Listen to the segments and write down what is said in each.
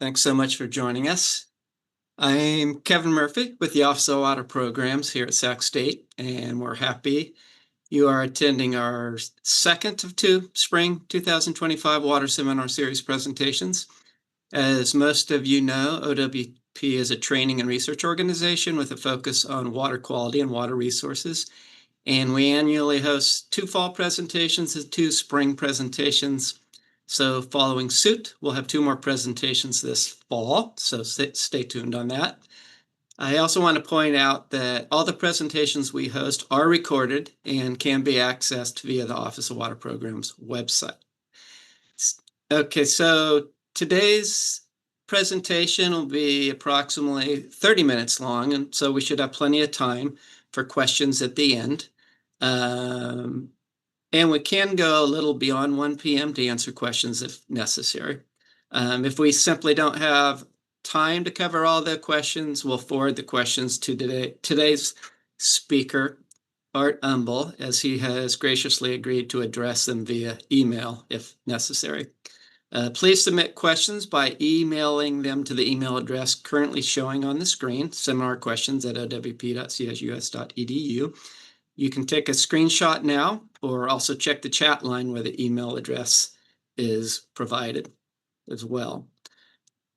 Thanks so much for joining us. I'm Kevin Murphy with the Office of Water Programs here at Sac State, and we're happy you are attending our second of two Spring 2025 Water Seminar Series presentations. As most of you know, OWP is a training and research organization with a focus on water quality and water resources, and we annually host two fall presentations and two spring presentations. So following suit, we'll have two more presentations this fall, so stay tuned on that. I also want to point out that all the presentations we host are recorded and can be accessed via the Office of Water Programs website. Okay, so today's presentation will be approximately 30 minutes long, and so we should have plenty of time for questions at the end. And we can go a little beyond 1 p.m. to answer questions if necessary. If we simply don't have time to cover all the questions, we'll forward the questions to today's speaker, Art Umbel, as he has graciously agreed to address them via email if necessary. Please submit questions by emailing them to the email address currently showing on the screen, seminarquestions@owp.csus.edu. You can take a screenshot now or also check the chat line where the email address is provided as well.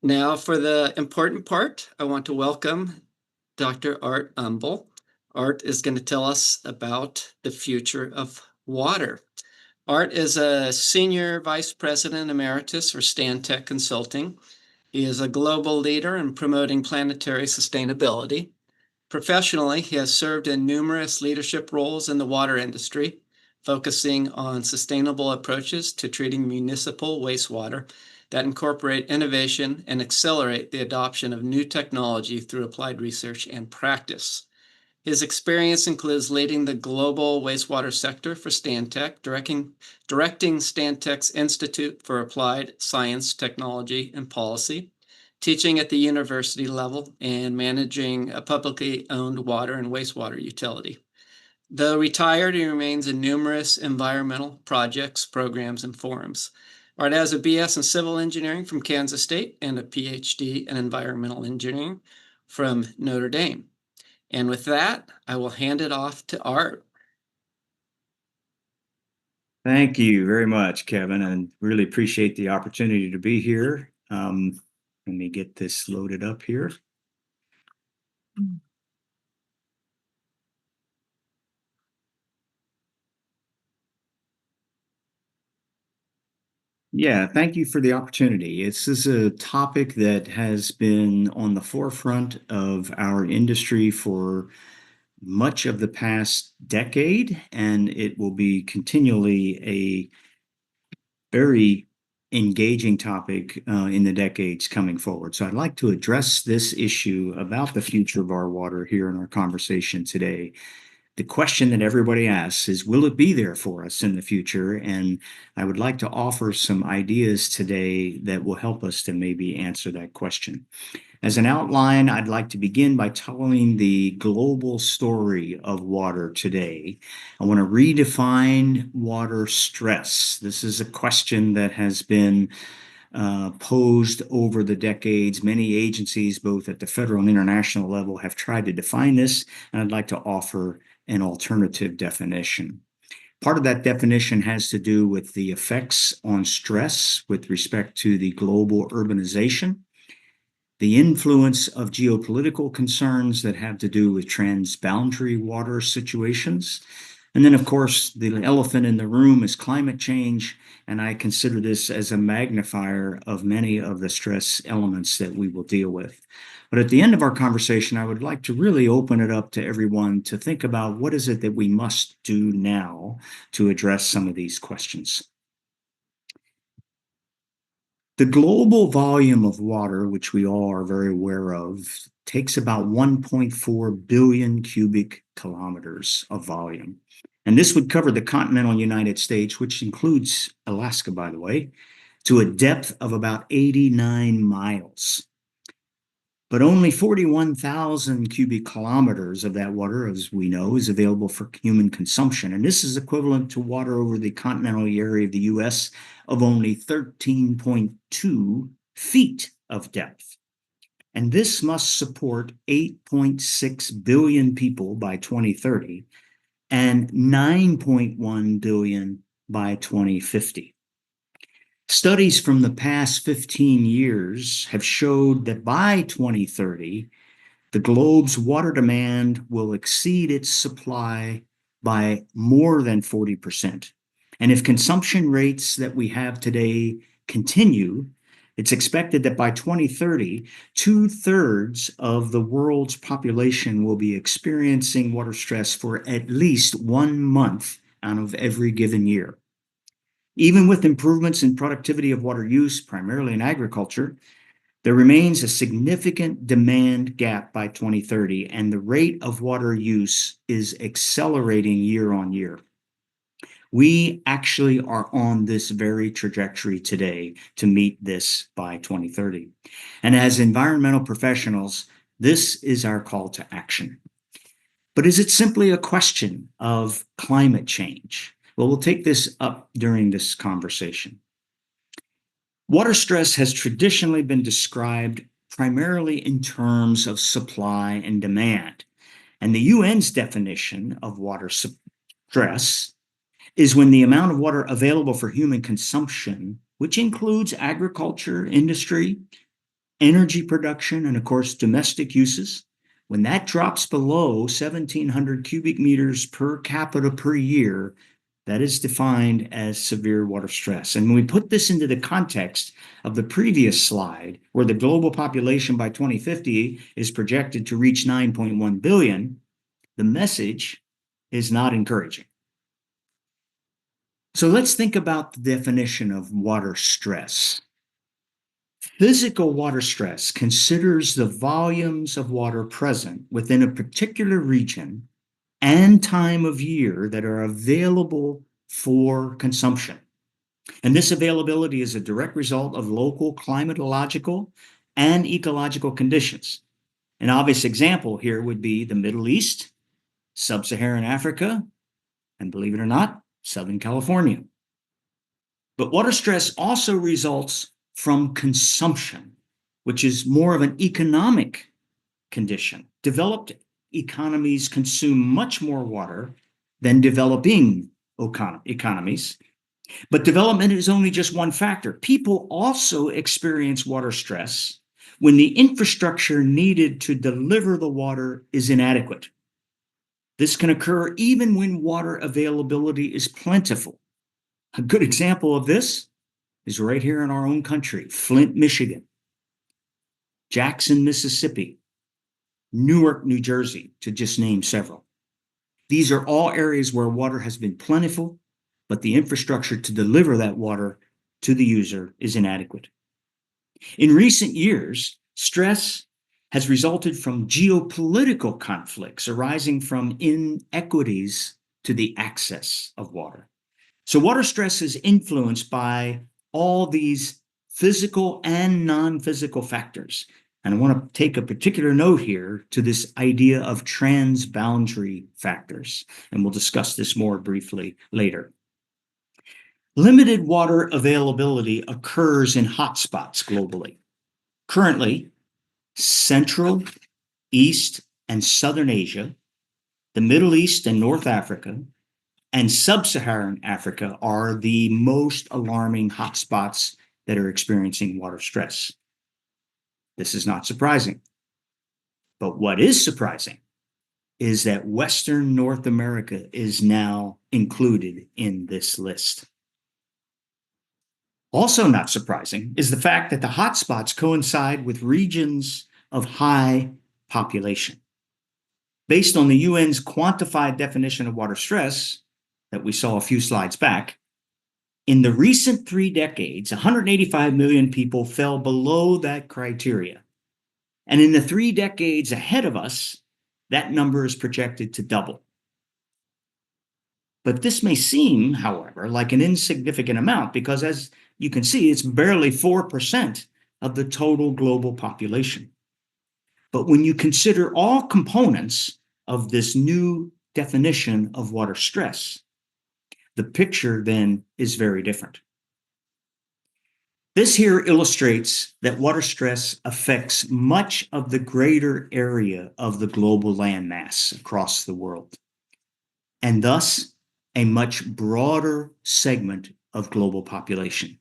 Now for the important part, I want to welcome Dr. Art Umbel. Art is going to tell us about the future of water. Art is a Senior Vice President Emeritus for Stantec Consulting. He is a global leader in promoting planetary sustainability. Professionally, he has served in numerous leadership roles in the water industry, focusing on sustainable approaches to treating municipal wastewater that incorporate innovation and accelerate the adoption of new technology through applied research and practice. His experience includes leading the global wastewater sector for Stantec, directing Stantec's Institute for Applied Science, Technology, and Policy, teaching at the university level, and managing a publicly owned water and wastewater utility. Though retired, he remains in numerous environmental projects, programs, and forums. Art has a BS in Civil Engineering from Kansas State and a PhD in Environmental Engineering from Notre Dame. And with that, I will hand it off to Art. Thank you very much, Kevin, and really appreciate the opportunity to be here. Let me get this loaded up here. Yeah, thank you for the opportunity. This is a topic that has been on the forefront of our industry for much of the past decade, and it will be continually a very engaging topic in the decades coming forward. So I'd like to address this issue about the future of our water here in our conversation today. The question that everybody asks is, will it be there for us in the future? And I would like to offer some ideas today that will help us to maybe answer that question. As an outline, I'd like to begin by telling the global story of water today. I want to redefine water stress. This is a question that has been posed over the decades. Many agencies, both at the federal and international level, have tried to define this, and I'd like to offer an alternative definition. Part of that definition has to do with the effects on stress with respect to the global urbanization, the influence of geopolitical concerns that have to do with transboundary water situations, and then, of course, the elephant in the room is climate change, and I consider this as a magnifier of many of the stress elements that we will deal with. But at the end of our conversation, I would like to really open it up to everyone to think about what is it that we must do now to address some of these questions. The global volume of water, which we all are very aware of, takes about 1.4 billion cubic kilometers of volume. And this would cover the continental United States, which includes Alaska, by the way, to a depth of about 89 miles. But only 41,000 cubic kilometers of that water, as we know, is available for human consumption. And this is equivalent to water over the continental area of the US of only 13.2 feet of depth. And this must support 8.6 billion people by 2030 and 9.1 billion by 2050. Studies from the past 15 years have showed that by 2030, the globe's water demand will exceed its supply by more than 40%. And if consumption rates that we have today continue, it's expected that by 2030, 2/3 of the world's population will be experiencing water stress for at least 1 month out of every given year. Even with improvements in productivity of water use, primarily in agriculture, there remains a significant demand gap by 2030, and the rate of water use is accelerating year on year. We actually are on this very trajectory today to meet this by 2030. And as environmental professionals, this is our call to action. But is it simply a question of climate change? Well, we'll take this up during this conversation. Water stress has traditionally been described primarily in terms of supply and demand. And the UN's definition of water stress is when the amount of water available for human consumption, which includes agriculture, industry, energy production, and of course, domestic uses, when that drops below 1,700 cubic meters per capita per year, that is defined as severe water stress. And when we put this into the context of the previous slide, where the global population by 2050 is projected to reach 9.1 billion, the message is not encouraging. So let's think about the definition of water stress. Physical water stress considers the volumes of water present within a particular region and time of year that are available for consumption. And this availability is a direct result of local climatological and ecological conditions. An obvious example here would be the Middle East, Sub-Saharan Africa, and believe it or not, Southern California. But water stress also results from consumption, which is more of an economic condition. Developed economies consume much more water than developing economies. But development is only just one factor. People also experience water stress when the infrastructure needed to deliver the water is inadequate. This can occur even when water availability is plentiful. A good example of this is right here in our own country, Flint, Michigan, Jackson, Mississippi, Newark, New Jersey, to just name several. These are all areas where water has been plentiful, but the infrastructure to deliver that water to the user is inadequate. In recent years, stress has resulted from geopolitical conflicts arising from inequities to the access of water. So water stress is influenced by all these physical and non-physical factors. And I want to take a particular note here to this idea of transboundary factors. And we'll discuss this more briefly later. Limited water availability occurs in hotspots globally. Currently, Central, East, and Southern Asia, the Middle East and North Africa, and Sub-Saharan Africa are the most alarming hotspots that are experiencing water stress. This is not surprising. But what is surprising is that Western North America is now included in this list. Also not surprising is the fact that the hotspots coincide with regions of high population. Based on the UN's quantified definition of water stress that we saw a few slides back, in the recent 3 decades, 185 million people fell below that criteria. And in the 3 decades ahead of us, that number is projected to double. But this may seem, however, like an insignificant amount because, as you can see, it's barely 4% of the total global population. But when you consider all components of this new definition of water stress, the picture then is very different. This here illustrates that water stress affects much of the greater area of the global landmass across the world, and thus a much broader segment of global population.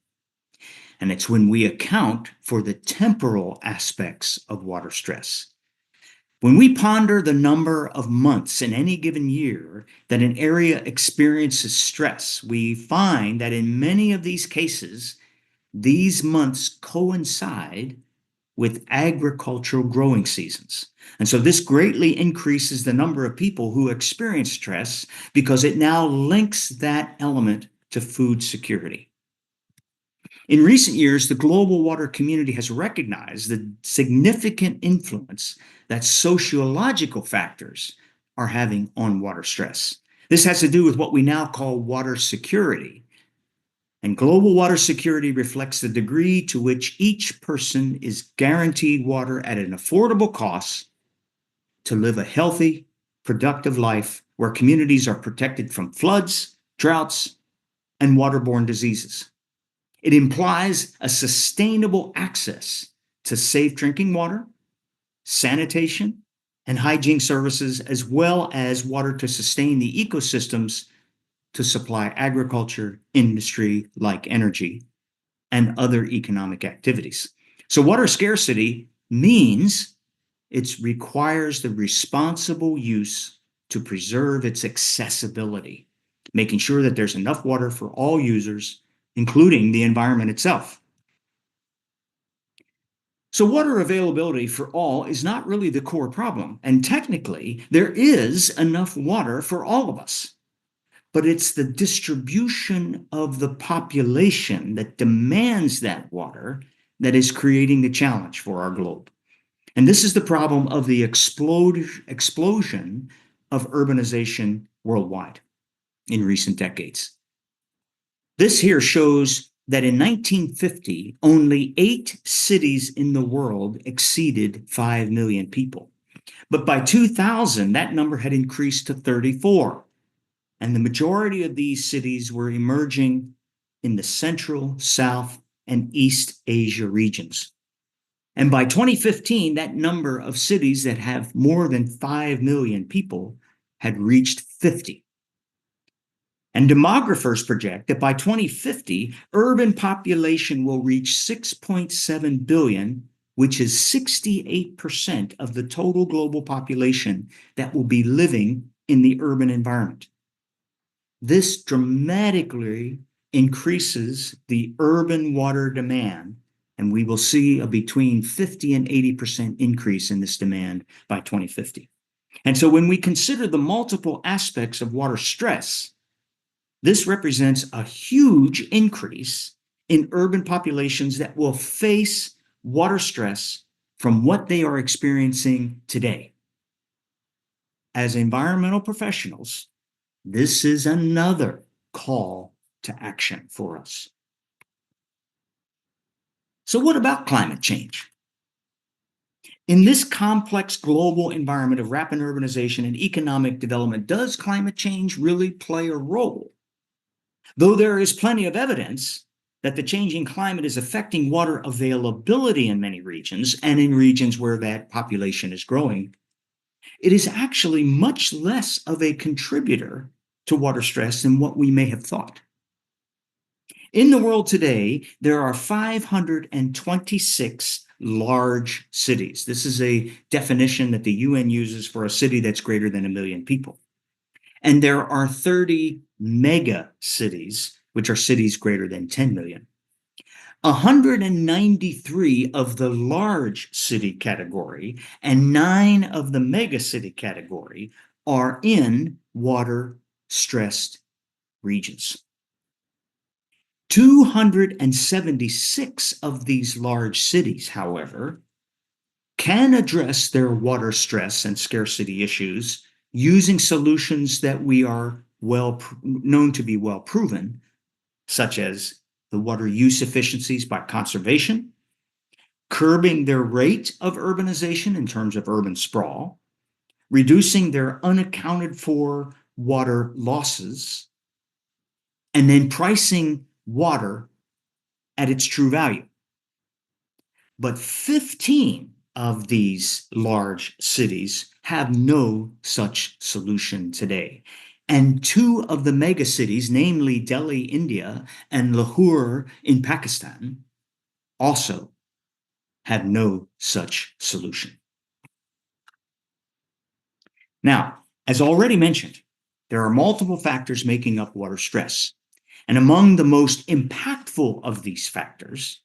And it's when we account for the temporal aspects of water stress. When we ponder the number of months in any given year that an area experiences stress, we find that in many of these cases, these months coincide with agricultural growing seasons. And so this greatly increases the number of people who experience stress because it now links that element to food security. In recent years, the global water community has recognized the significant influence that sociological factors are having on water stress. This has to do with what we now call water security. And global water security reflects the degree to which each person is guaranteed water at an affordable cost to live a healthy, productive life where communities are protected from floods, droughts, and waterborne diseases. It implies a sustainable access to safe drinking water, sanitation, and hygiene services, as well as water to sustain the ecosystems to supply agriculture, industry like energy, and other economic activities. So, water scarcity means it requires the responsible use to preserve its accessibility, making sure that there's enough water for all users, including the environment itself. So, water availability for all is not really the core problem. And technically, there is enough water for all of us. But it's the distribution of the population that demands that water that is creating the challenge for our globe. And this is the problem of the explosion of urbanization worldwide in recent decades. This here shows that in 1950, only 8 cities in the world exceeded 5 million people. But by 2000, that number had increased to 34. And the majority of these cities were emerging in the Central, South, and East Asia regions. And by 2015, that number of cities that have more than 5 million people had reached 50. And demographers project that by 2050, urban population will reach 6.7 billion, which is 68% of the total global population that will be living in the urban environment. This dramatically increases the urban water demand, and we will see a between 50 and 80% increase in this demand by 2050. And so when we consider the multiple aspects of water stress, this represents a huge increase in urban populations that will face water stress from what they are experiencing today. As environmental professionals, this is another call to action for us. So, what about climate change? In this complex global environment of rapid urbanization and economic development, does climate change really play a role? Though there is plenty of evidence that the changing climate is affecting water availability in many regions and in regions where that population is growing, it is actually much less of a contributor to water stress than what we may have thought. In the world today, there are 526 large cities. This is a definition that the UN uses for a city that's greater than 1 million people. And there are 30 mega cities, which are cities greater than 10 million. 193 of the large city category and 9 of the mega city category are in water stressed regions. 276 of these large cities, however, can address their water stress and scarcity issues using solutions that we are known to be well proven, such as the water use efficiencies by conservation, curbing their rate of urbanization in terms of urban sprawl, reducing their unaccounted for water losses, and then pricing water at its true value. But 15 of these large cities have no such solution today. And two of the mega cities, namely Delhi, India, and Lahore in Pakistan, also have no such solution. Now, as already mentioned, there are multiple factors making up water stress. And among the most impactful of these factors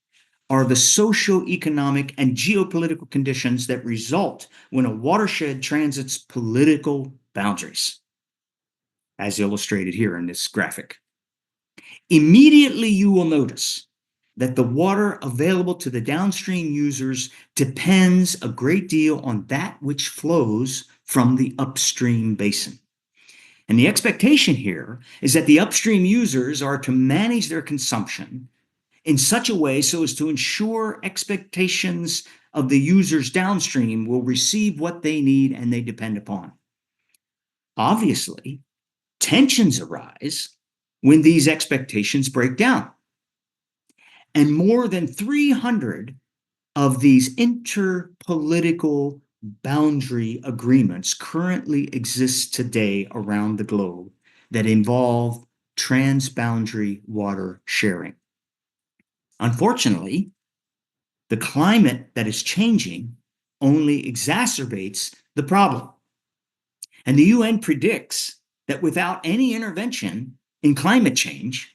are the socio-economic and geopolitical conditions that result when a watershed transits political boundaries, as illustrated here in this graphic. Immediately, you will notice that the water available to the downstream users depends a great deal on that which flows from the upstream basin. And the expectation here is that the upstream users are to manage their consumption in such a way so as to ensure expectations of the users downstream will receive what they need and they depend upon. Obviously, tensions arise when these expectations break down. And more than 300 of these interpolitical boundary agreements currently exist today around the globe that involve transboundary water sharing. Unfortunately, the climate that is changing only exacerbates the problem. And the UN predicts that without any intervention in climate change,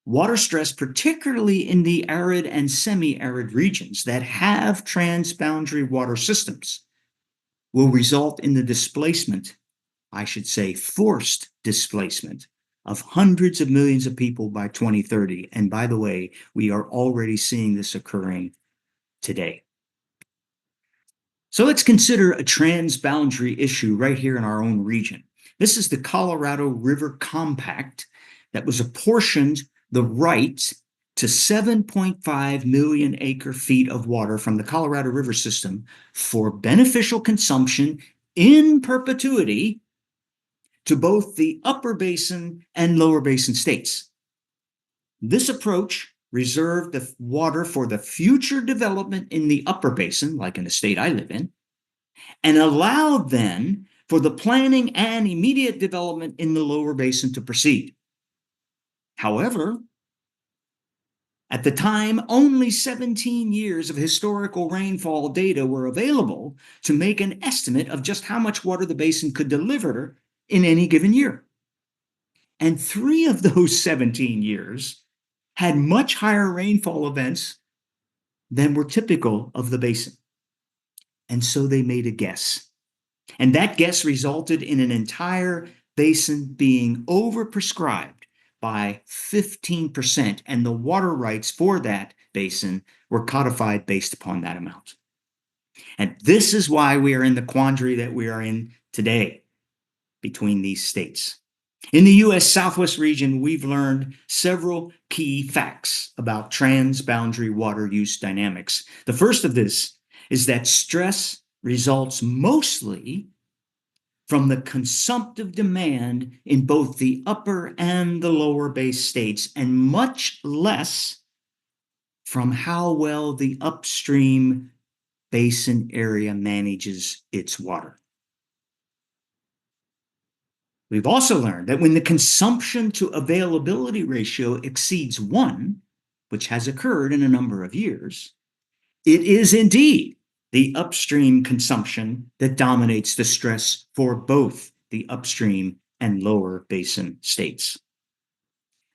water stress, particularly in the arid and semi-arid regions that have transboundary water systems, will result in the displacement, I should say forced displacement, of hundreds of millions of people by 2030. And by the way, we are already seeing this occurring today. So let's consider a transboundary issue right here in our own region. This is the Colorado River Compact that was apportioned the rights to 7.5 million acre feet of water from the Colorado River system for beneficial consumption in perpetuity to both the upper basin and lower basin states. This approach reserved the water for the future development in the upper basin, like in the state I live in, and allowed then for the planning and immediate development in the lower basin to proceed. However, at the time, only 17 years of historical rainfall data were available to make an estimate of just how much water the basin could deliver in any given year. And 3 of those 17 years had much higher rainfall events than were typical of the basin. And so they made a guess. And that guess resulted in an entire basin being overprescribed by 15%, and the water rights for that basin were codified based upon that amount. And this is why we are in the quandary that we are in today between these states. In the U.S. Southwest region, we've learned several key facts about transboundary water use dynamics. The first of this is that stress results mostly from the consumptive demand in both the upper and the lower base states, and much less from how well the upstream basin area manages its water. We've also learned that when the consumption to availability ratio exceeds 1, which has occurred in a number of years, it is indeed the upstream consumption that dominates the stress for both the upstream and lower basin states.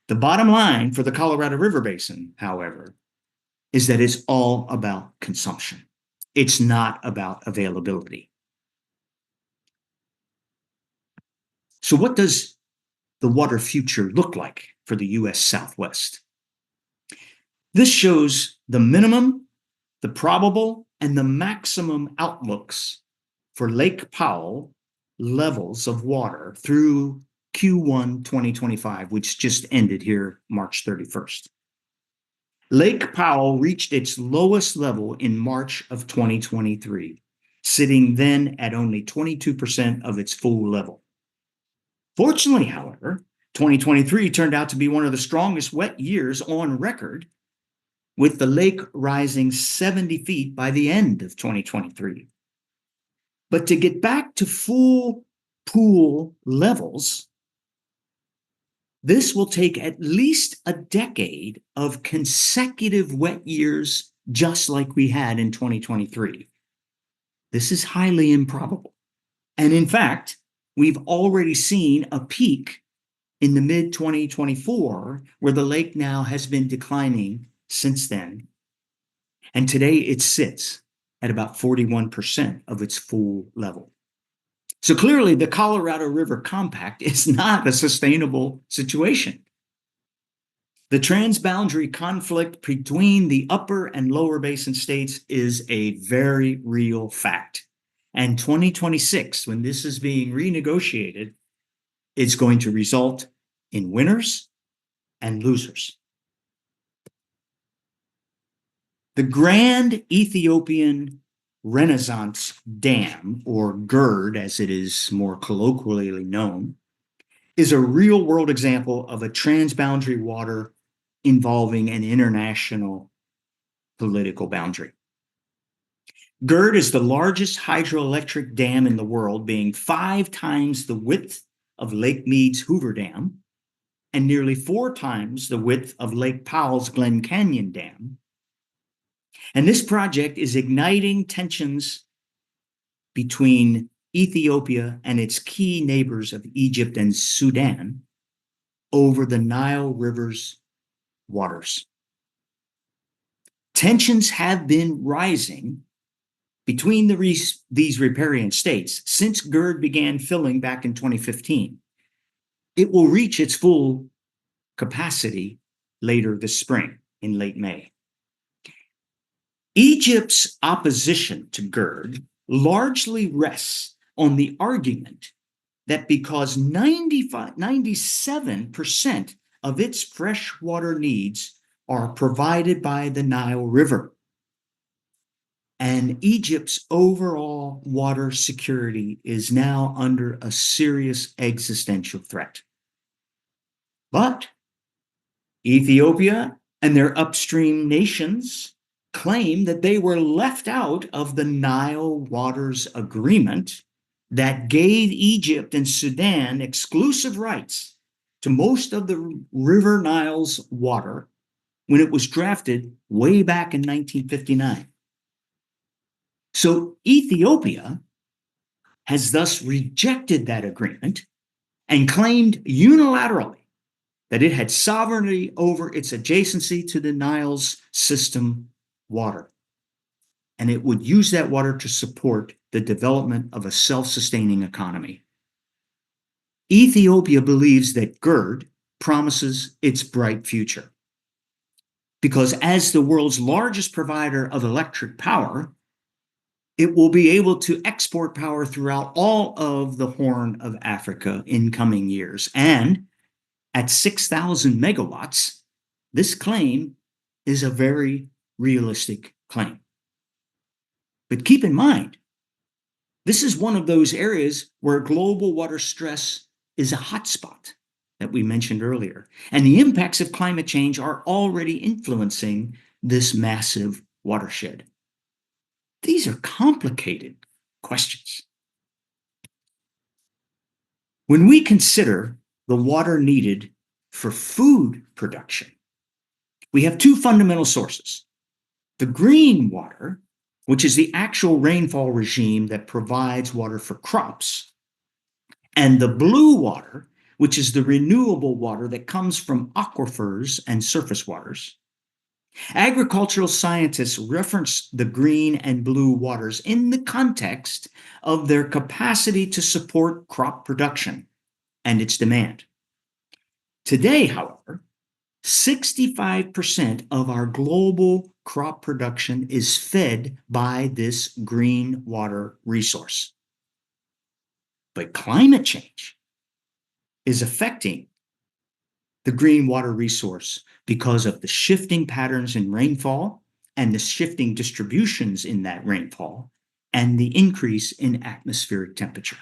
The bottom line for the Colorado River Basin, however, is that it's all about consumption. It's not about availability. So what does the water future look like for the U.S. Southwest? This shows the minimum, the probable, and the maximum outlooks for Lake Powell levels of water through Q1 2025, which just ended here March 31st. Lake Powell reached its lowest level in March of 2023, sitting then at only 22% of its full level. Fortunately, however, 2023 turned out to be one of the strongest wet years on record, with the lake rising 70 feet by the end of 2023. But to get back to full pool levels, this will take at least a decade of consecutive wet years, just like we had in 2023. This is highly improbable. And in fact, we've already seen a peak in the mid-2024, where the lake now has been declining since then. And today it sits at about 41% of its full level. So clearly, the Colorado River Compact is not a sustainable situation. The transboundary conflict between the upper and lower basin states is a very real fact. And 2026, when this is being renegotiated, is going to result in winners and losers. The Grand Ethiopian Renaissance Dam, or GERD as it is more colloquially known, is a real-world example of a transboundary water involving an international political boundary. GERD is the largest hydroelectric dam in the world, being 5 times the width of Lake Mead's Hoover Dam and nearly 4 times the width of Lake Powell's Glen Canyon Dam. And this project is igniting tensions between Ethiopia and its key neighbors of Egypt and Sudan over the Nile River's waters. Tensions have been rising between these riparian states since GERD began filling back in 2015. It will reach its full capacity later this spring, in late May. Egypt's opposition to GERD largely rests on the argument that because 97% of its freshwater needs are provided by the Nile River, and Egypt's overall water security is now under a serious existential threat. But Ethiopia and their upstream nations claim that they were left out of the Nile Waters Agreement that gave Egypt and Sudan exclusive rights to most of the River Nile's water when it was drafted way back in 1959. So Ethiopia has thus rejected that agreement and claimed unilaterally that it had sovereignty over its adjacency to the Nile's system water, and it would use that water to support the development of a self-sustaining economy. Ethiopia believes that GERD promises its bright future because as the world's largest provider of electric power, it will be able to export power throughout all of the Horn of Africa in coming years. And at 6,000 megawatts, this claim is a very realistic claim. But keep in mind, this is one of those areas where global water stress is a hotspot that we mentioned earlier. And the impacts of climate change are already influencing this massive watershed. These are complicated questions. When we consider the water needed for food production, we have 2 fundamental sources. The green water, which is the actual rainfall regime that provides water for crops, and the blue water, which is the renewable water that comes from aquifers and surface waters. Agricultural scientists reference the green and blue waters in the context of their capacity to support crop production and its demand. Today, however, 65% of our global crop production is fed by this green water resource. But climate change is affecting the green water resource because of the shifting patterns in rainfall and the shifting distributions in that rainfall and the increase in atmospheric temperature.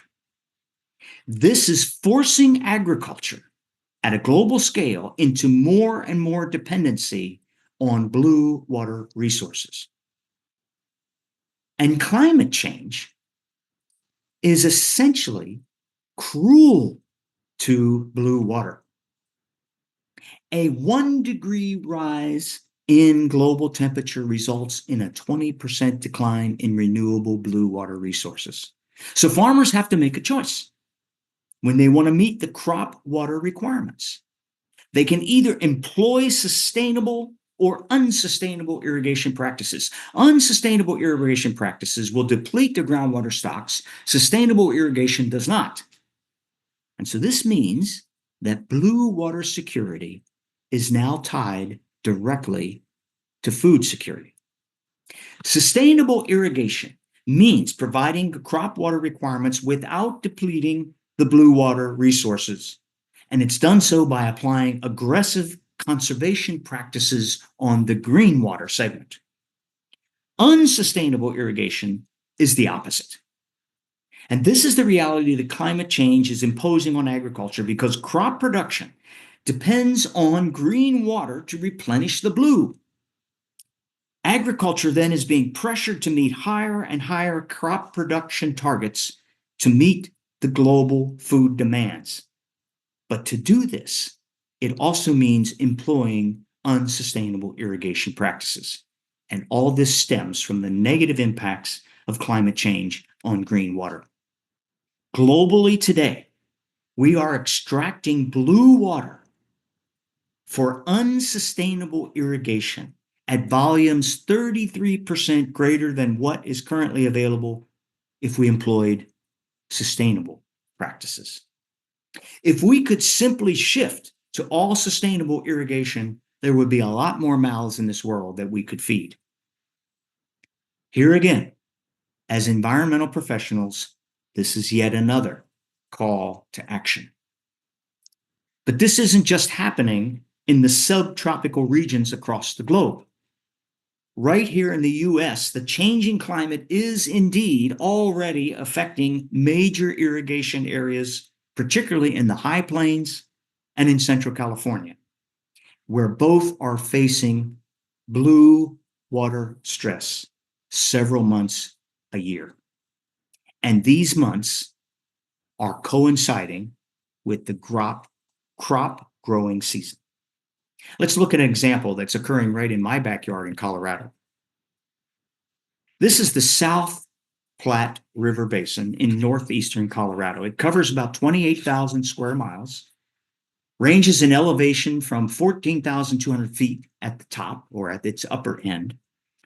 This is forcing agriculture at a global scale into more and more dependency on blue water resources. And climate change is essentially cruel to blue water. A 1-degree rise in global temperature results in a 20% decline in renewable blue water resources. So farmers have to make a choice when they want to meet the crop water requirements. They can either employ sustainable or unsustainable irrigation practices. Unsustainable irrigation practices will deplete their groundwater stocks. Sustainable irrigation does not. And so this means that blue water security is now tied directly to food security. Sustainable irrigation means providing crop water requirements without depleting the blue water resources. And it's done so by applying aggressive conservation practices on the green water segment. Unsustainable irrigation is the opposite. And this is the reality that climate change is imposing on agriculture because crop production depends on green water to replenish the blue. Agriculture then is being pressured to meet higher and higher crop production targets to meet the global food demands. But to do this, it also means employing unsustainable irrigation practices. And all this stems from the negative impacts of climate change on green water. Globally today, we are extracting blue water for unsustainable irrigation at volumes 33% greater than what is currently available if we employed sustainable practices. If we could simply shift to all sustainable irrigation, there would be a lot more mouths in this world that we could feed. Here again, as environmental professionals, this is yet another call to action. But this isn't just happening in the subtropical regions across the globe. Right here in the US, the changing climate is indeed already affecting major irrigation areas, particularly in the high plains and in Central California, where both are facing blue water stress several months a year. And these months are coinciding with the crop growing season. Let's look at an example that's occurring right in my backyard in Colorado. This is the South Platte River Basin in northeastern Colorado. It covers about 28,000 square miles, ranges in elevation from 14,200 feet at the top or at its upper end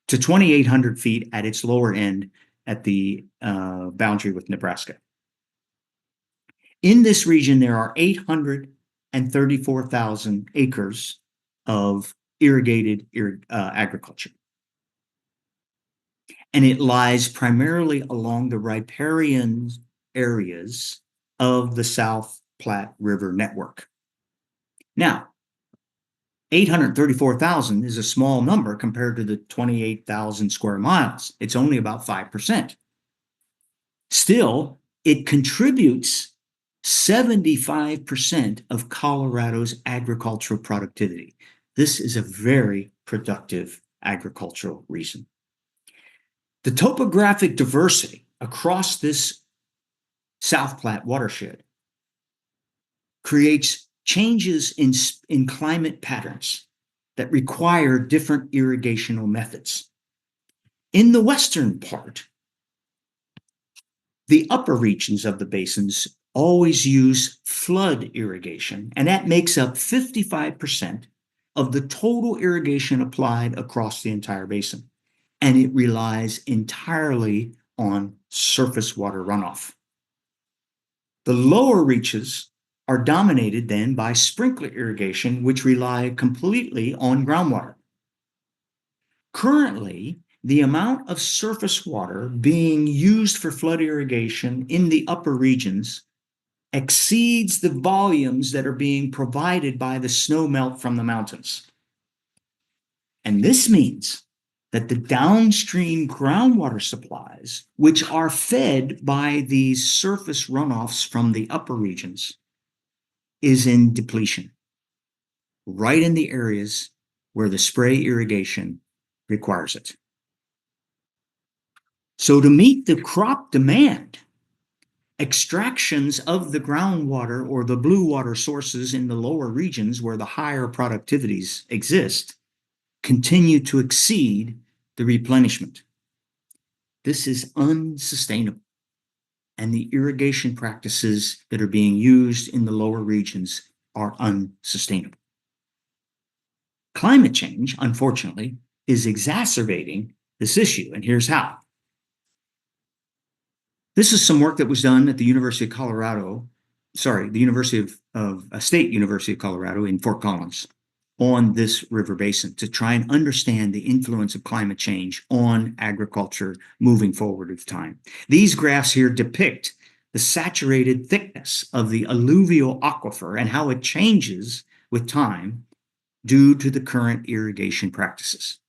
to 2,800 feet at its lower end at the boundary with Nebraska. In this region, there are 834,000 acres of irrigated agriculture. And it lies primarily along the riparian areas of the South Platte River network. Now, 834,000 is a small number compared to the 28,000 square miles. It's only about 5%. Still, it contributes 75% of Colorado's agricultural productivity. This is a very productive agricultural region. The topographic diversity across this South Platte watershed creates changes in climate patterns that require different irrigational methods. In the western part, the upper regions of the basins always use flood irrigation, and that makes up 55% of the total irrigation applied across the entire basin. And it relies entirely on surface water runoff. The lower reaches are dominated then by sprinkler irrigation, which rely completely on groundwater. Currently, the amount of surface water being used for flood irrigation in the upper regions exceeds the volumes that are being provided by the snow melt from the mountains. And this means that the downstream groundwater supplies, which are fed by these surface runoffs from the upper regions, is in depletion, right in the areas where the spray irrigation requires it. So to meet the crop demand, extractions of the groundwater or the blue water sources in the lower regions where the higher productivities exist continue to exceed the replenishment. This is unsustainable, and the irrigation practices that are being used in the lower regions are unsustainable. Climate change, unfortunately, is exacerbating this issue, and here's how. This is some work that was done at the University of Colorado, State University of Colorado in Fort Collins on this river basin to try and understand the influence of climate change on agriculture moving forward with time. These graphs here depict the saturated thickness of the alluvial aquifer and how it changes with time due to the current irrigation practices.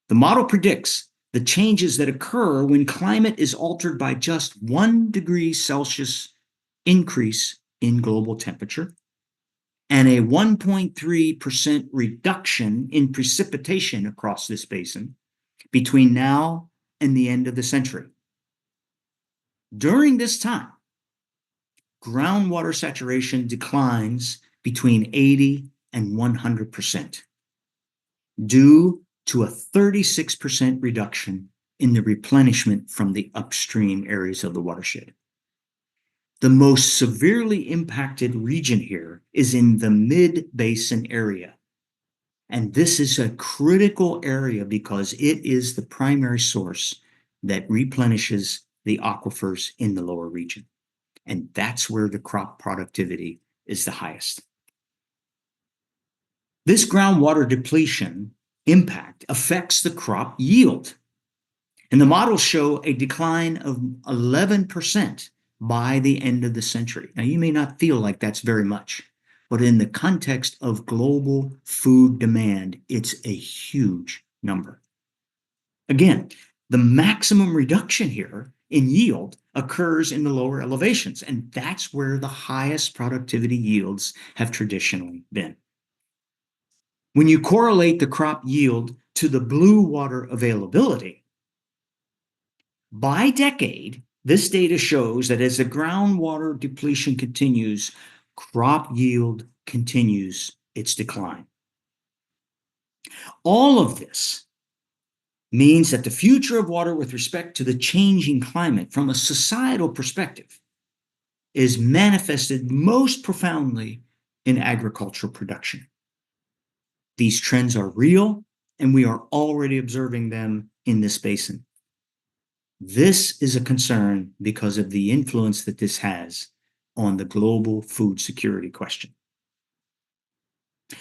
The model predicts the changes that occur when climate is altered by just 1 degree Celsius increase in global temperature and a 1.3% reduction in precipitation across this basin between now and the end of the century. During this time, groundwater saturation declines between 80 and 100% due to a 36% reduction in the replenishment from the upstream areas of the watershed. The most severely impacted region here is in the mid-basin area. And this is a critical area because it is the primary source that replenishes the aquifers in the lower region. And that's where the crop productivity is the highest. This groundwater depletion impact affects the crop yield. And the models show a decline of 11% by the end of the century. Now, you may not feel like that's very much, but in the context of global food demand, it's a huge number. Again, the maximum reduction here in yield occurs in the lower elevations, and that's where the highest productivity yields have traditionally been. When you correlate the crop yield to the blue water availability, by decade, this data shows that as the groundwater depletion continues, crop yield continues its decline. All of this means that the future of water with respect to the changing climate from a societal perspective is manifested most profoundly in agricultural production. These trends are real, and we are already observing them in this basin. This is a concern because of the influence that this has on the global food security question.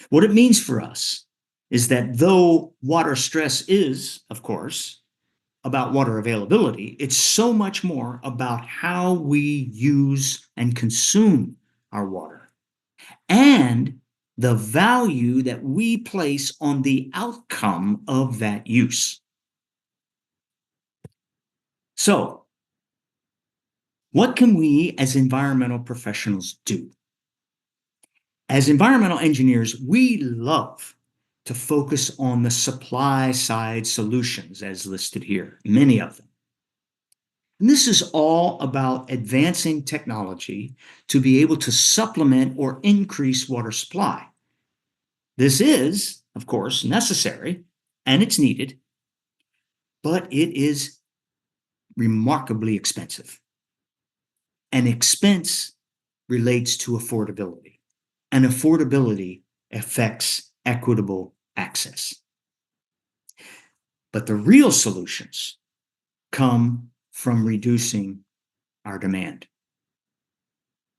What it means for us is that though water stress is, of course, about water availability, it's so much more about how we use and consume our water and the value that we place on the outcome of that use. So, what can we as environmental professionals do? As environmental engineers, we love to focus on the supply side solutions as listed here, many of them. And this is all about advancing technology to be able to supplement or increase water supply. This is, of course, necessary and it's needed, but it is remarkably expensive. And expense relates to affordability, and affordability affects equitable access. But the real solutions come from reducing our demand.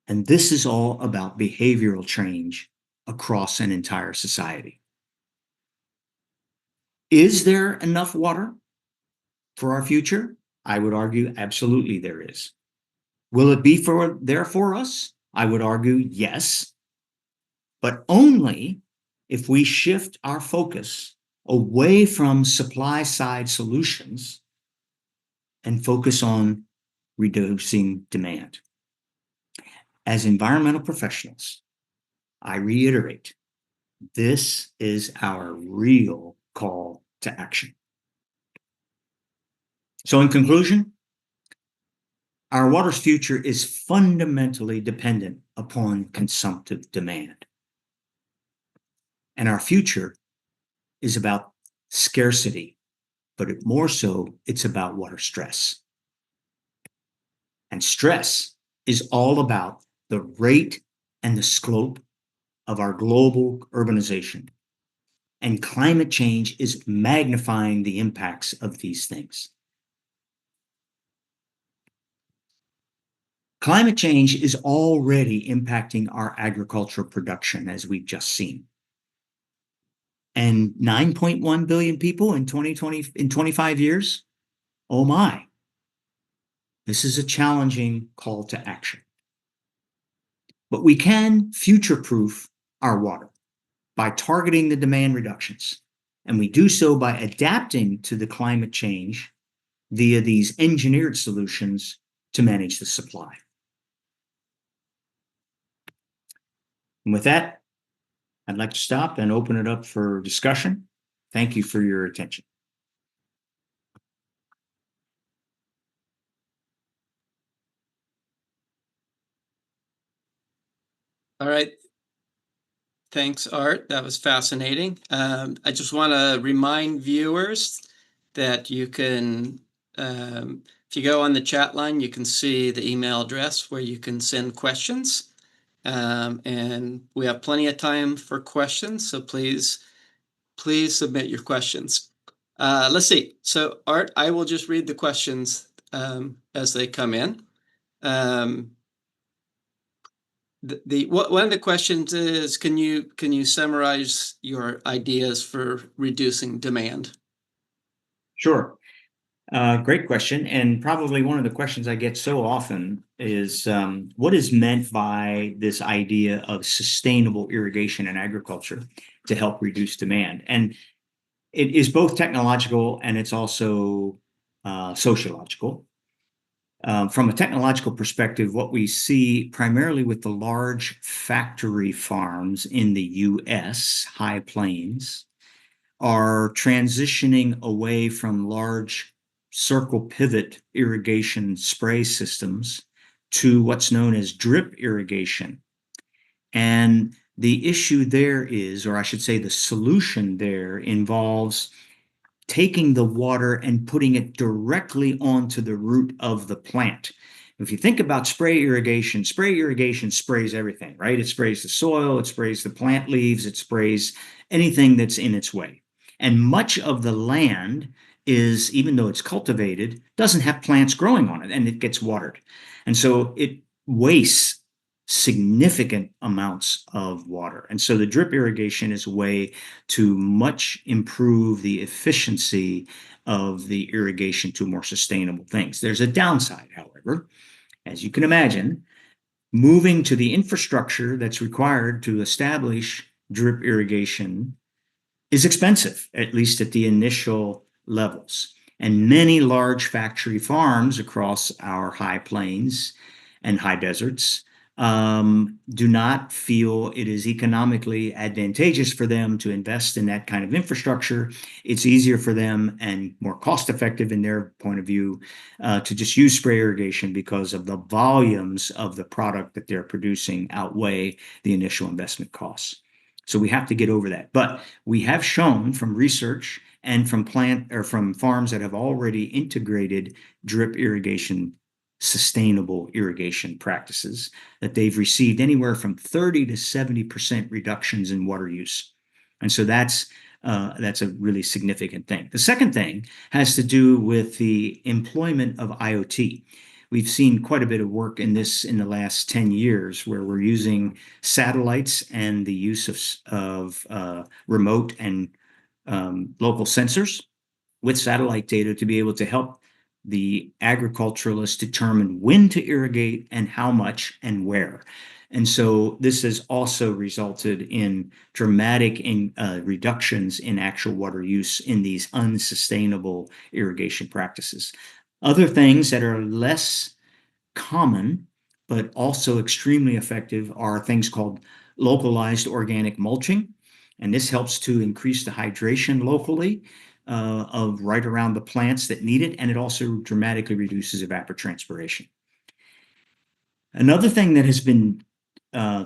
And this is all about behavioral change across an entire society. Is there enough water for our future? I would argue absolutely there is. Will it be there for us? I would argue yes, but only if we shift our focus away from supply side solutions and focus on reducing demand. As environmental professionals, I reiterate, This is our real call to action. So, in conclusion, our water's future is fundamentally dependent upon consumptive demand. And our future is about scarcity, but more so, it's about water stress. And stress is all about the rate and the scope of our global urbanization. And climate change is magnifying the impacts of these things. Climate change is already impacting our agricultural production, as we've just seen. And 9.1 billion people in 25 years? Oh my. This is a challenging call to action. But we can future-proof our water by targeting the demand reductions. And we do so by adapting to the climate change via these engineered solutions to manage the supply. And with that, I'd like to stop and open it up for discussion. Thank you for your attention. All right. Thanks, Art. That was fascinating. I just want to remind viewers that you can, if you go on the chat line, you can see the email address where you can send questions. And we have plenty of time for questions, so please submit your questions. Let's see. So, Art, I will just read the questions as they come in. One of the questions is, can you summarize your ideas for reducing demand? Sure. Great question. And probably one of the questions I get so often is what is meant by this idea of sustainable irrigation in agriculture to help reduce demand? And it is both technological and it's also sociological. From a technological perspective, what we see primarily with the large factory farms in the US, high plains, are transitioning away from large circle pivot irrigation spray systems to what's known as drip irrigation. And the issue there is, or I should say, the solution there involves taking the water and putting it directly onto the root of the plant. If you think about spray irrigation sprays everything, right? It sprays the soil, it sprays the plant leaves, it sprays anything that's in its way. And much of the land is, even though it's cultivated, doesn't have plants growing on it, and it gets watered. And so it wastes significant amounts of water. And so the drip irrigation is a way to much improve the efficiency of the irrigation to more sustainable things. There's a downside, however. As you can imagine, moving to the infrastructure that's required to establish drip irrigation is expensive, at least at the initial levels. And many large factory farms across our high plains and high deserts do not feel it is economically advantageous for them to invest in that kind of infrastructure. It's easier for them and more cost effective in their point of view to just use spray irrigation because of the volumes of the product that they're producing outweigh the initial investment costs. So we have to get over that. But we have shown from research and from farms that have already integrated drip irrigation, sustainable irrigation practices, that they've received anywhere from 30 to 70% reductions in water use. And so that's a really significant thing. The second thing has to do with the employment of IoT. We've seen quite a bit of work in this in the last 10 years where we're using satellites and the use of remote and local sensors with satellite data to be able to help the agriculturalists determine when to irrigate and how much and where. And so this has also resulted in dramatic reductions in actual water use in these unsustainable irrigation practices. Other things that are less common, but also extremely effective, are things called localized organic mulching, And this helps to increase the hydration locally of right around the plants that need it, and it also dramatically reduces evapotranspiration. Another thing that has been uh,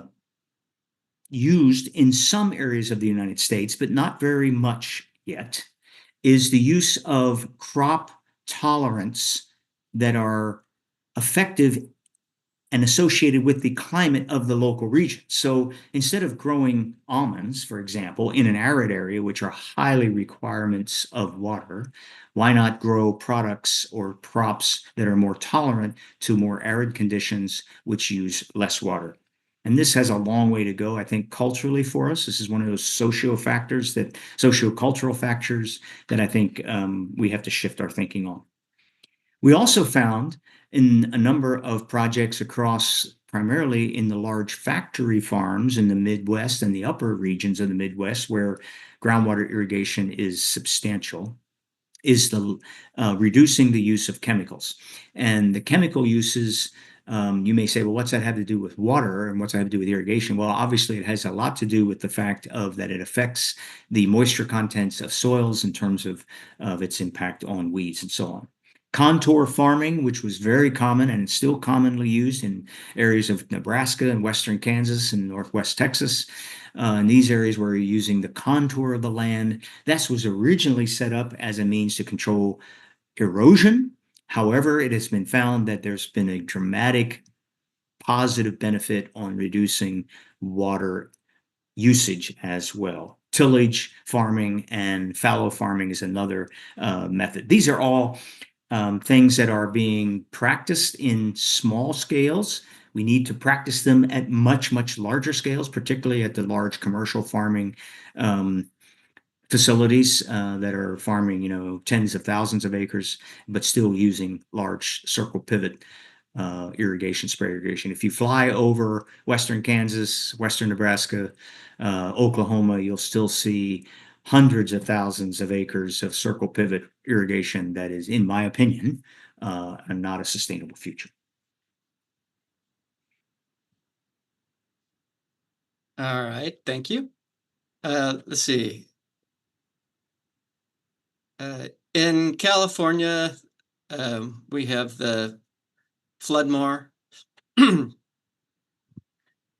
used in some areas of the United States, but not very much yet, is the use of crop tolerants that are effective and associated with the climate of the local region. So instead of growing almonds, for example, in an arid area, which are highly requirements of water, why not grow products or crops that are more tolerant to more arid conditions, which use less water? And this has a long way to go, I think, culturally for us. This is one of those sociocultural factors that I think we have to shift our thinking on. We also found in a number of projects across primarily in the large factory farms in the Midwest and the upper regions of the Midwest where groundwater irrigation is substantial, is the reducing the use of chemicals. And the chemical uses, you may say, well, what's that have to do with water and what's that have to do with irrigation? Well, obviously it has a lot to do with the fact of that it affects the moisture contents of soils in terms of its impact on weeds and so on. Contour farming, which was very common and still commonly used in areas of Nebraska and western Kansas and northwest Texas. In these areas where you're using the contour of the land, that was originally set up as a means to control erosion. However, it has been found that there's been a dramatic positive benefit on reducing water usage as well. Tillage farming and fallow farming is another method. These are all things that are being practiced in small scales. We need to practice them at much, much larger scales, particularly at the large commercial farming facilities that are farming, tens of thousands of acres, but still using large circle pivot irrigation, spray irrigation. If you fly over western Kansas, western Nebraska, Oklahoma, you'll still see hundreds of thousands of acres of circle pivot irrigation that is, in my opinion, not a sustainable future. All right, thank you. Let's see. In California, we have the Floodmore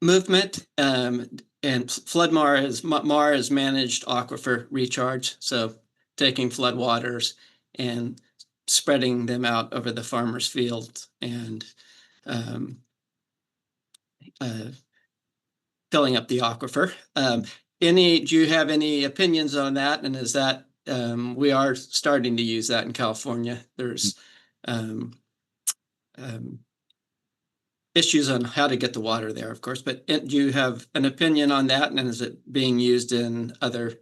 movement, and Floodmore is MAR is managed aquifer recharge, so taking floodwaters and spreading them out over the farmer's field and filling up the aquifer. Do you have any opinions on that? And is that we are starting to use that in California? There's issues on how to get the water there, of course, but do you have an opinion on that? And is it being used in other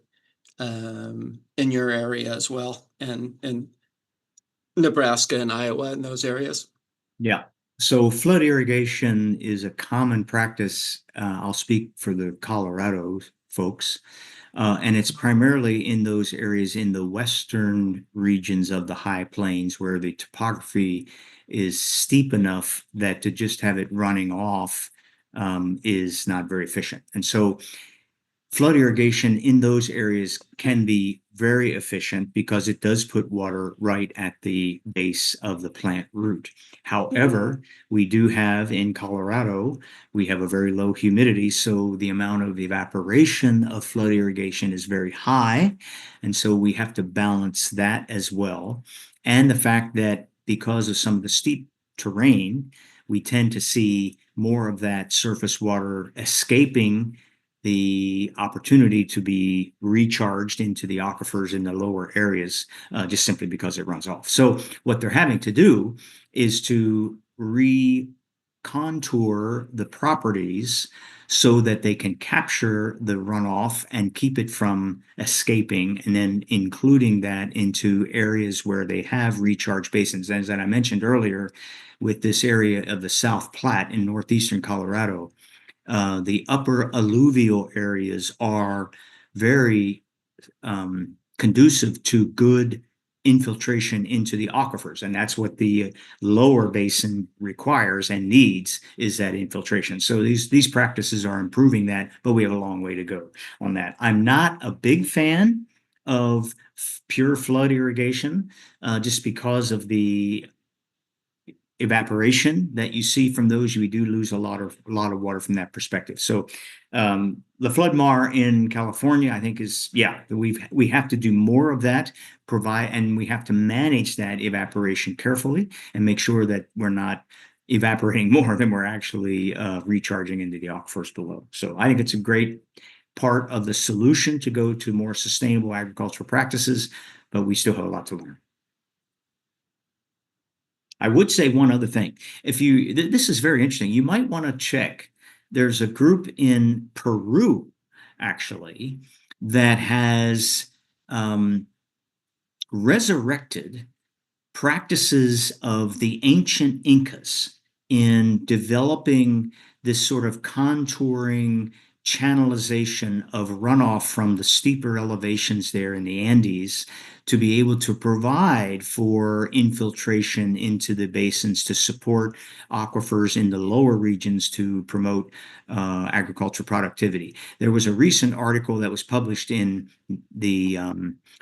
in your area as well, and in Nebraska and Iowa and those areas? Yeah. So flood irrigation is a common practice. I'll speak for the Colorado folks. And it's primarily in those areas in the western regions of the high plains where the topography is steep enough that to just have it running off is not very efficient. And so flood irrigation in those areas can be very efficient because it does put water right at the base of the plant root. However, we do have in Colorado, we have a very low humidity, so the amount of evaporation of flood irrigation is very high. And so we have to balance that as well. And the fact that because of some of the steep terrain, we tend to see more of that surface water escaping the opportunity to be recharged into the aquifers in the lower areas, just simply because it runs off. So what they're having to do is to contour the properties so that they can capture the runoff and keep it from escaping, and then including that into areas where they have recharge basins. As I mentioned earlier, with this area of the South Platte in northeastern Colorado, the upper alluvial areas are very conducive to good infiltration into the aquifers. And that's what the lower basin requires and needs, is that infiltration. So these practices are improving that, but we have a long way to go on that. I'm not a big fan of pure flood irrigation, just because of the evaporation that you see from those. We do lose a lot of water from that perspective. So the flood mar in California, I think, is, yeah, we have to do more of that, and we have to manage that evaporation carefully and make sure that we're not evaporating more than we're actually recharging into the aquifers below. So I think it's a great part of the solution to go to more sustainable agricultural practices, but we still have a lot to learn. I would say one other thing. This is very interesting. You might want to check. There's a group in Peru, actually, that has resurrected practices of the ancient Incas in developing this sort of contouring channelization of runoff from the steeper elevations there in the Andes to be able to provide for infiltration into the basins to support aquifers in the lower regions to promote agricultural productivity. There was a recent article that was published in the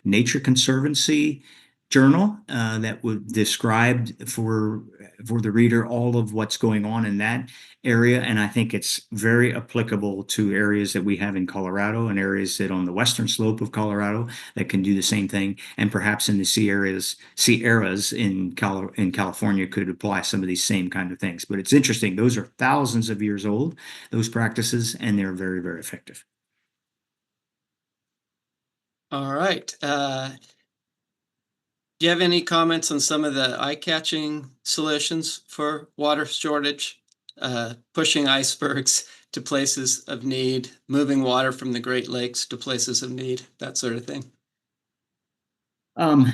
Nature Conservancy journal that would describe for the reader all of what's going on in that area, and I think it's very applicable to areas that we have in Colorado and areas that on the western slope of Colorado that can do the same thing, and perhaps in the Sierras in California could apply some of these same kind of things. But it's interesting; those are thousands of years old, those practices, and they're very, very effective. All right. Do you have any comments on some of the eye-catching solutions for water shortage? Pushing icebergs to places of need, moving water from the Great Lakes to places of need, that sort of thing. I'll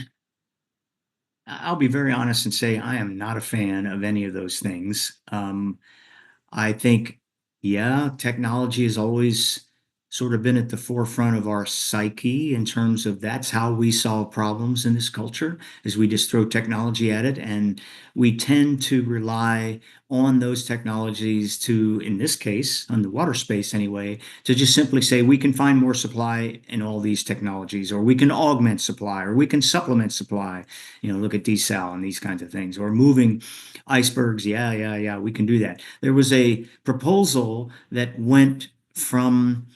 be very honest and say I am not a fan of any of those things. I think, yeah, technology has always sort of been at the forefront of our psyche in terms of that's how we solve problems in this culture, is we just throw technology at it. And we tend to rely on those technologies to, in this case, on the water space anyway, to just simply say we can find more supply in all these technologies, or we can augment supply, or we can supplement supply. Look at desal and these kinds of things, or moving icebergs. Yeah, we can do that. There was a proposal that went from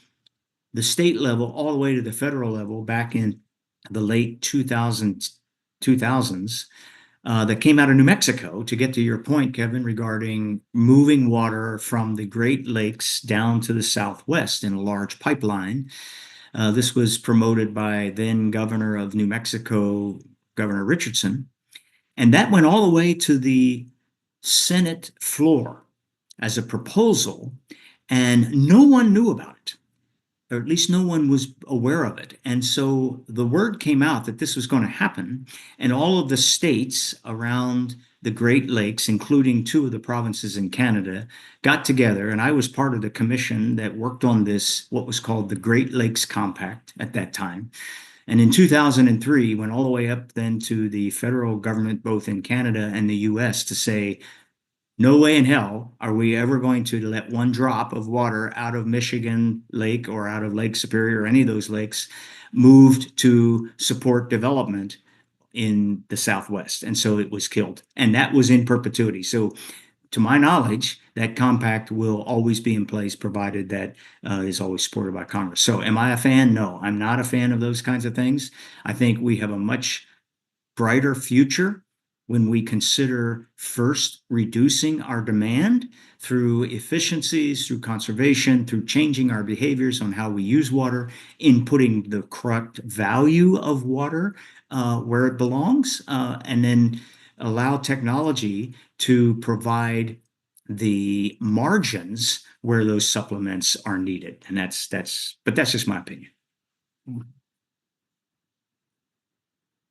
the state level all the way to the federal level back in the late 2000s that came out of New Mexico, to get to your point, Kevin, regarding moving water from the Great Lakes down to the Southwest in a large pipeline. This was promoted by then Governor of New Mexico, Governor Richardson. And that went all the way to the Senate floor as a proposal, and no one knew about it, or at least no one was aware of it. And so the word came out that this was going to happen, and all of the states around the Great Lakes, including two of the provinces in Canada, got together, and I was part of the commission that worked on this, what was called the Great Lakes Compact at that time. And in 2003, went all the way up then to the federal government, both in Canada and the US, to say, no way in hell are we ever going to let one drop of water out of Michigan Lake or out of Lake Superior or any of those lakes moved to support development in the Southwest. And so it was killed. And that was in perpetuity. So to my knowledge, that compact will always be in place, provided that is always supported by Congress. So am I a fan? No, I'm not a fan of those kinds of things. I think we have a much brighter future when we consider first reducing our demand through efficiencies, through conservation, through changing our behaviors on how we use water, in putting the correct value of water where it belongs, and then allow technology to provide the margins where those supplements are needed. And but that's just my opinion. All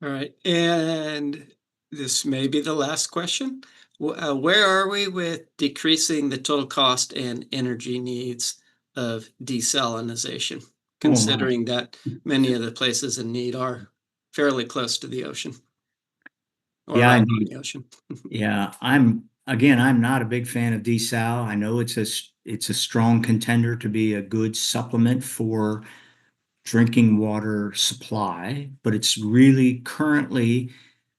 right. And this may be the last question. Where are we with decreasing the total cost and energy needs of desalination, considering that many of the places in need are fairly close to the ocean? or Yeah, right on indeed. the ocean. Yeah, I'm not a big fan of desal. I know it's a strong contender to be a good supplement for drinking water supply, but it's really currently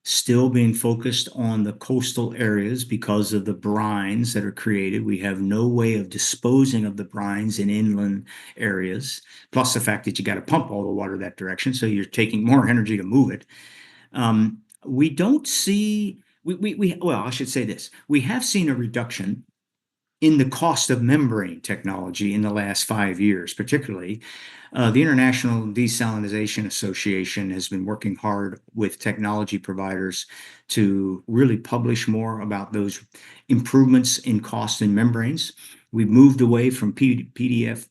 still being focused on the coastal areas because of the brines that are created. We have no way of disposing of the brines in inland areas, plus the fact that you got to pump all the water that direction, so you're taking more energy to move it. We don't see, well, I should say this. We have seen a reduction in the cost of membrane technology in the last 5 years, particularly. The International Desalination Association has been working hard with technology providers to really publish more about those improvements in cost in membranes. We've moved away from PVDF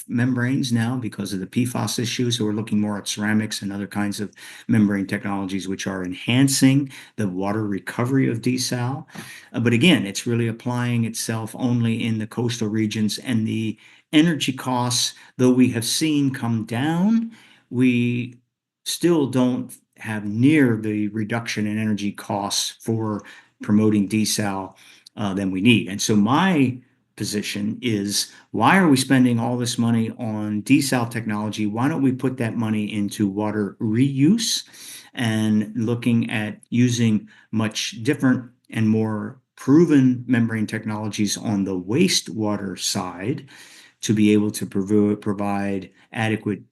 membranes now because of the PFAS issues. So we're looking more at ceramics and other kinds of membrane technologies, which are enhancing the water recovery of desal. But again, it's really applying itself only in the coastal regions, and the energy costs, though we have seen come down, we still don't have near the reduction in energy costs for promoting desal than we need. And so my position is, why are we spending all this money on desal technology? Why don't we put that money into water reuse and looking at using much different and more proven membrane technologies on the wastewater side to be able to provide adequate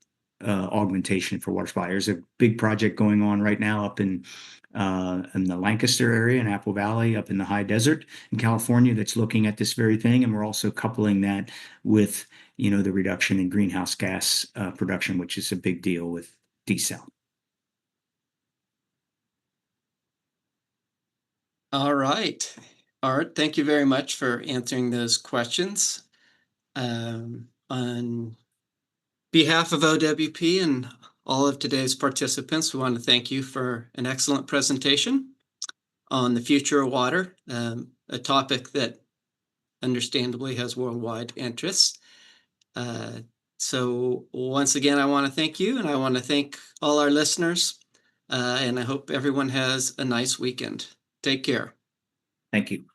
augmentation for water supply. There's a big project going on right now up in the Lancaster area in Apple Valley, up in the high desert in California, that's looking at this very thing, and we're also coupling that with the reduction in greenhouse gas production, which is a big deal with desal. All right. Art, thank you very much for answering those questions. On behalf of OWP and all of today's participants, we want to thank you for an excellent presentation on the future of water, a topic that understandably has worldwide interests. So once again, I want to thank you, and I want to thank all our listeners, and I hope everyone has a nice weekend. Take care. Thank you.